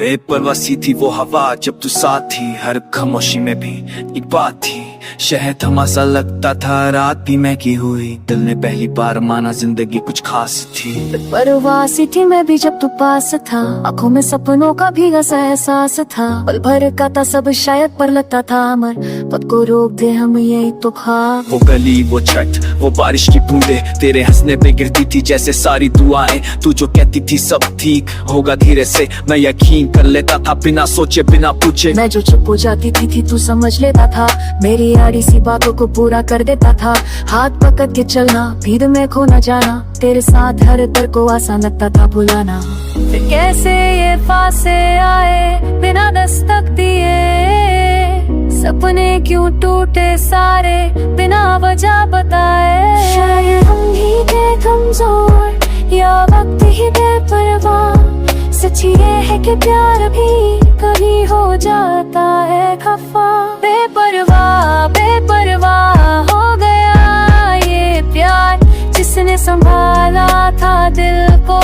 बेपरवाह सी थी वो हवा जब तू साथ थी, हर खामोशी में भी एक बात थी। शहर थमा सा लगता था, रात भी महकी हुई, दिल ने पहली बार माना जिंदगी कुछ खास थी। परवाह सी थी मैं भी जब तू पास था, आंखों में सपनों का भीगा सा एहसास था। पल भर का था सब शायद पर लगता था अमर, पद को रोक दे हम यही तो भाग। वो गली वो छत वो बारिश की बूंदे तेरे हंसने पे गिरती थी जैसे सारी दुआएं। तू जो कहती थी सब ठीक होगा धीरे से, मैं यकीन कर लेता था बिना सोचे बिना पूछे। मैं जो चुप हो जाती थी तू समझ लेता था, मेरी आड़ी सी बातों को पूरा कर देता था। हाथ पकड़ के चलना, भीड़ में खो न जाना, तेरे साथ हर दर को आसान लगता था भुलाना। फिर कैसे ये फासे आए बिना दस्तक दिए, सपने क्यों टूटे सारे बिना वजह बताए। शायद हम ही थे कमजोर या वक्त ही बेपरवाह, सच ये है कि प्यार भी कभी हो जाता है खफा। बेपरवाह बेपरवाह हो गया ये प्यार, जिसने संभाला था दिल को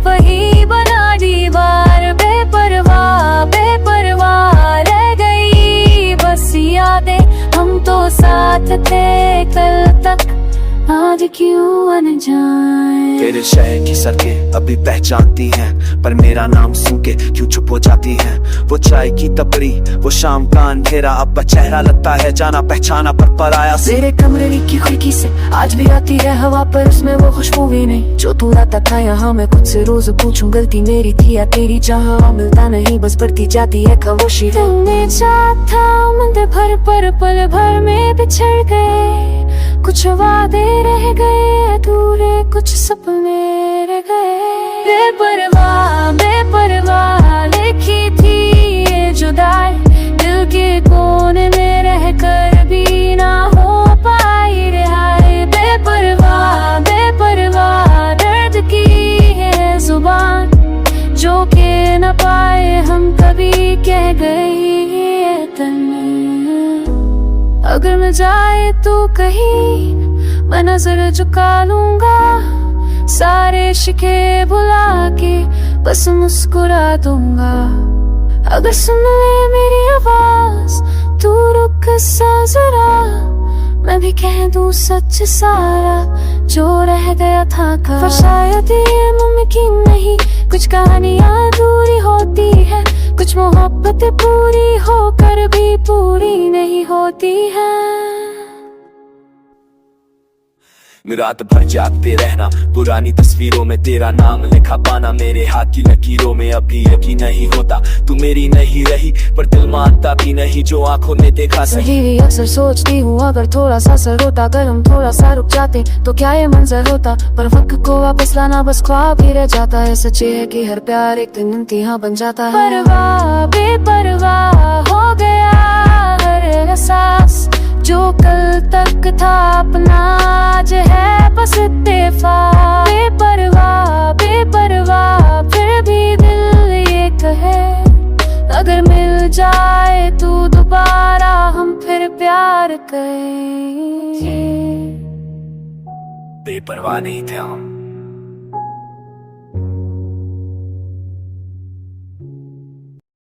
वही बना दीवार। बेपरवाह बेपरवाह रह गई बस यादें, हम तो साथ थे कल तक आज क्यों अनजाने। तेरे शहर की सड़कें अभी पहचानती हैं, पर मेरा नाम सुन के क्यों चुप हो जाती हैं। वो चाय की टपरी वो शाम का अंधेरा, अब चेहरा लगता है जाना पहचाना पर पराया। तेरे कमरे की खिड़की से आज भी आती है हवा, पर उसमें वो खुशबू भी नहीं जो तू लाता था यहाँ। मैं खुद से रोज पूछूं गलती मेरी थी या तेरी, जहाँ मिलता नहीं बस बढ़ती जाती है खामोशी। दिल में चाहता था उम्र भर पर पल भर में बिछड़ गए, कुछ वादे रह गए अधूरे, कुछ सपने रह गए। बेपरवाह लिखी थी ये जुदाई, दिल के कोने में रह कर भी ना हो पाई रिहाई। बेपरवाह दर्द की है जुबान, जो के न पाए हम कभी कह गए तन्ने। अगर मैं जाए तो कहीं मैं नजर झुका लूंगा, सारे शिके भुला के बस मुस्कुरा दूंगा। अगर सुन ले मेरी आवाज तू रुक सा जरा, मैं भी कह दूं सच सारा जो रह गया था का। पर शायद ये मुमकिन नहीं, कुछ कहानियां अधूरी होती है, कुछ मोहब्बतें पूरी होकर भी पूरी नहीं होती है। रात भर जागते रहना, पुरानी तस्वीरों में तेरा नाम लिखा पाना, मेरे हाथ की लकीरों में अभी यकीन नहीं होता तू मेरी नहीं रही, पर दिल मानता भी नहीं जो आंखों ने देखा सही। अक्सर सोचती हूँ अगर थोड़ा सा सर होता, अगर हम थोड़ा सा रुक जाते तो क्या ये मंजर होता। पर वक्त को वापस लाना बस ख्वाब ही रह जाता है, सच है कि हर प्यार एक दिन इम्तिहान बन जाता है। परवाह बेपरवाह हो गया हर एहसास, जो कल तक था अपना आज है बस इत्तेफाक। बेपरवाह फिर भी दिल ये कहे, अगर मिल जाए तू दोबारा हम फिर प्यार करें। बेपरवाह नहीं थे हम,